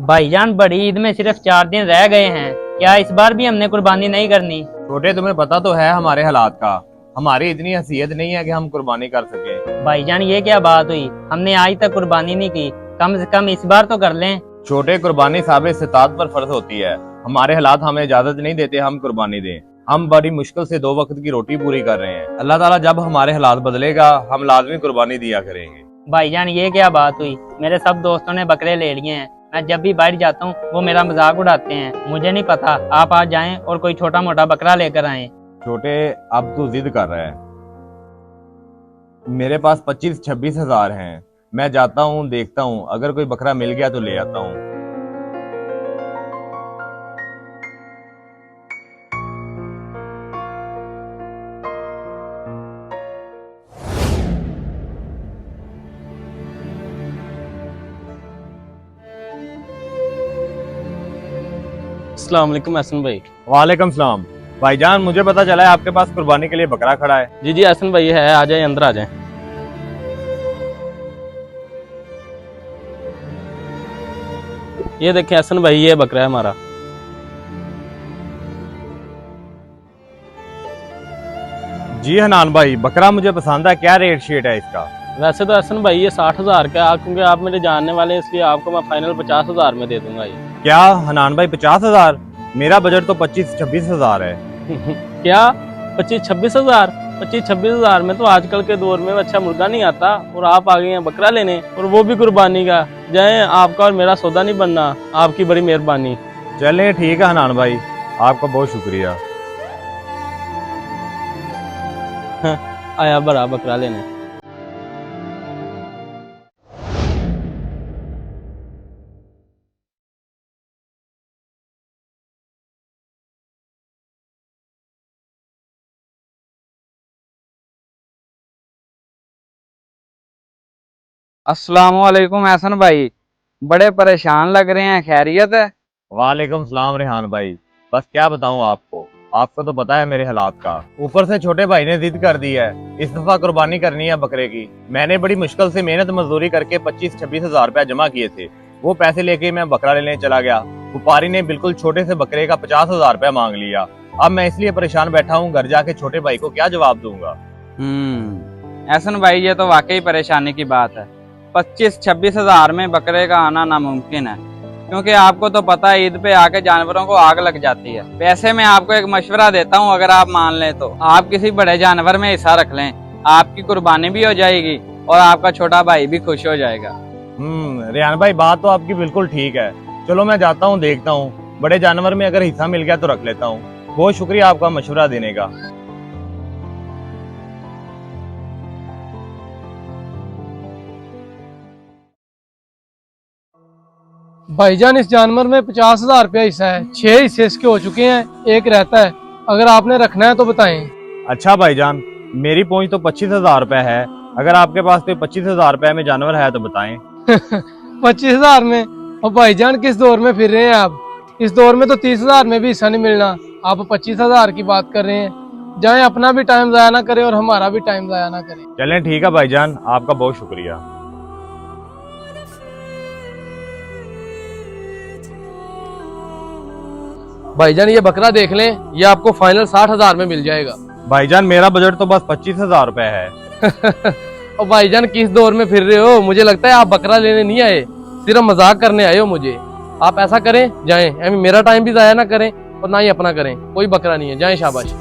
भाईजान बड़ी ईद में सिर्फ 4 दिन रह गए हैं, क्या इस बार भी हमने कुर्बानी नहीं करनी? छोटे, तुम्हें पता तो है हमारे हालात का। हमारी इतनी हैसियत नहीं है कि हम कुर्बानी कर सके। भाईजान ये क्या बात हुई, हमने आज तक कुर्बानी नहीं की, कम से कम इस बार तो कर लें। छोटे, कुर्बानी साबित इस्तात पर फर्ज होती है। हमारे हालात हमें इजाजत नहीं देते हम कुर्बानी दें। हम बड़ी मुश्किल से 2 वक्त की रोटी पूरी कर रहे हैं। अल्लाह ताला जब हमारे हालात बदलेगा हम लाजमी कुर्बानी दिया करेंगे। भाईजान ये क्या बात हुई, मेरे सब दोस्तों ने बकरे ले लिए हैं। मैं जब भी बाहर जाता हूँ वो मेरा मजाक उड़ाते हैं। मुझे नहीं पता, आप आज जाएं और कोई छोटा मोटा बकरा लेकर आएं। छोटे, अब तू जिद कर रहा है। मेरे पास 25-26 हजार हैं। मैं जाता हूँ, देखता हूँ, अगर कोई बकरा मिल गया तो ले आता हूँ। अस्सलाम वालेकुम हसन भाई। वालेकुम सलाम। भाईजान, मुझे पता चला है आपके पास कुर्बानी के लिए बकरा खड़ा है। जी जी हसन भाई है, आ जाए, अंदर आ जाए। ये देखें हसन भाई, ये बकरा है हमारा। जी हनान भाई, बकरा मुझे पसंद है। क्या रेट शेट है इसका? वैसे तो हसन भाई ये 60,000 का, क्योंकि आप मेरे जानने वाले हैं इसलिए आपको मैं फाइनल 50,000 में दे दूंगा ये। क्या हनान भाई, 50,000? मेरा बजट तो 25-26 हजार है। क्या 25-26 हजार? 25-26 हजार में तो आजकल के दौर में अच्छा मुर्गा नहीं आता, और आप आ गए हैं बकरा लेने, और वो भी कुर्बानी का। जाए, आपका और मेरा सौदा नहीं बनना। आपकी बड़ी मेहरबानी। चलें ठीक है हनान भाई, आपका बहुत शुक्रिया। आया बड़ा बकरा लेने। अस्सलामुअलैकुम एहसन भाई, बड़े परेशान लग रहे हैं, खैरियत है? वालेकुम सलाम रेहान भाई। बस क्या बताऊं आपको तो पता है मेरे हालात का। ऊपर से छोटे भाई ने जिद कर दी है, इस दफा कुर्बानी करनी है बकरे की। मैंने बड़ी मुश्किल से मेहनत मजदूरी करके 25-26 हजार रुपया जमा किए थे। वो पैसे लेके मैं बकरा लेने चला गया। व्यापारी ने बिल्कुल छोटे से बकरे का 50,000 रुपया मांग लिया। अब मैं इसलिए परेशान बैठा हूँ, घर जाके छोटे भाई को क्या जवाब दूंगा। एहसन भाई, ये तो वाकई परेशानी की बात है। 25-26 हजार में बकरे का आना नामुमकिन है, क्योंकि आपको तो पता है ईद पे आके जानवरों को आग लग जाती है। वैसे मैं आपको एक मशवरा देता हूँ, अगर आप मान लें तो आप किसी बड़े जानवर में हिस्सा रख लें। आपकी कुर्बानी भी हो जाएगी और आपका छोटा भाई भी खुश हो जाएगा। रेहान भाई, बात तो आपकी बिल्कुल ठीक है। चलो मैं जाता हूँ, देखता हूँ, बड़े जानवर में अगर हिस्सा मिल गया तो रख लेता हूँ। बहुत शुक्रिया आपका मशवरा देने का। भाईजान, इस जानवर में 50,000 रुपया हिस्सा है। 6 हिस्से इसके हो चुके हैं, एक रहता है। अगर आपने रखना है तो बताएं। अच्छा भाईजान, मेरी पहुंच तो 25,000 रुपया है। अगर आपके पास कोई 25,000 रुपया में जानवर है तो बताएं। 25,000 में? और भाईजान, किस दौर में फिर रहे हैं आप? इस दौर में तो 30,000 में भी हिस्सा नहीं मिलना। आप 25,000 की बात कर रहे हैं। जाए, अपना भी टाइम जाया ना करें और हमारा भी टाइम जाया ना करें। चलें ठीक है भाईजान, आपका बहुत शुक्रिया। भाईजान, ये बकरा देख लें, ये आपको फाइनल 60,000 में मिल जाएगा। भाईजान, मेरा बजट तो बस 25,000 रुपए है। और भाईजान, किस दौर में फिर रहे हो? मुझे लगता है आप बकरा लेने नहीं आए, सिर्फ मजाक करने आए हो मुझे। आप ऐसा करें, जाएं, मेरा टाइम भी जाया ना करें और ना ही अपना करें। कोई बकरा नहीं है, जाएं, शाबाश।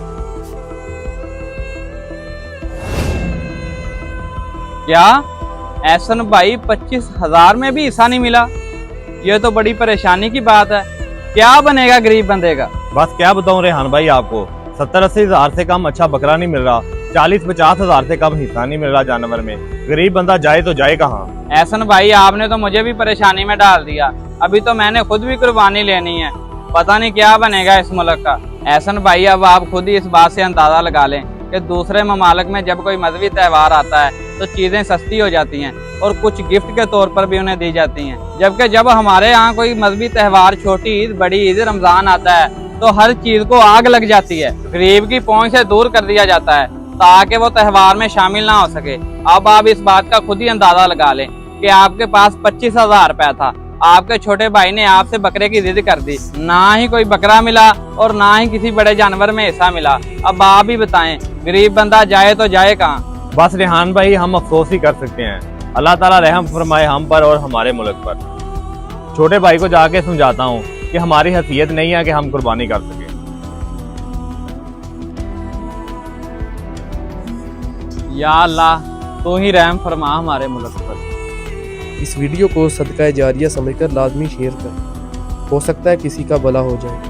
क्या एहसन भाई, 25,000 में भी हिस्सा नहीं मिला? ये तो बड़ी परेशानी की बात है। क्या बनेगा गरीब बंदे का? बस क्या बताऊं रेहान भाई आपको, 70-80 हजार से कम अच्छा बकरा नहीं मिल रहा। 40-50 हजार से कम हिस्सा नहीं मिल रहा जानवर में। गरीब बंदा जाए तो जाए कहाँ? एहसन भाई, आपने तो मुझे भी परेशानी में डाल दिया। अभी तो मैंने खुद भी कुर्बानी लेनी है, पता नहीं क्या बनेगा इस मुल्क का। एहसन भाई, अब आप खुद ही इस बात से अंदाजा लगा लें कि दूसरे ममालिक में जब कोई मजहबी त्यौहार आता है तो चीजें सस्ती हो जाती हैं और कुछ गिफ्ट के तौर पर भी उन्हें दी जाती हैं। जबकि जब हमारे यहाँ कोई मजहबी त्यौहार, छोटी ईद, बड़ी ईद, रमजान आता है तो हर चीज को आग लग जाती है। गरीब की पहुंच से दूर कर दिया जाता है ताकि वो त्यौहार में शामिल ना हो सके। अब आप इस बात का खुद ही अंदाजा लगा लें कि आपके पास 25,000 रुपया था आपके छोटे भाई ने आपसे बकरे की जिद कर दी, ना ही कोई बकरा मिला और ना ही किसी बड़े जानवर में हिस्सा मिला। अब आप ही बताएं, गरीब बंदा जाए तो जाए कहाँ। बस रेहान भाई, हम अफसोस ही कर सकते हैं। अल्लाह ताला रहम फरमाए हम पर और हमारे मुल्क पर। छोटे भाई को जाके समझाता हूँ कि हमारी हैसियत नहीं है कि हम कुर्बानी कर सके। या अल्लाह, तू ही रहम फरमा हमारे मुल्क पर। इस वीडियो को सदका जारिया समझकर लाजमी शेयर करें, हो सकता है किसी का भला हो जाए।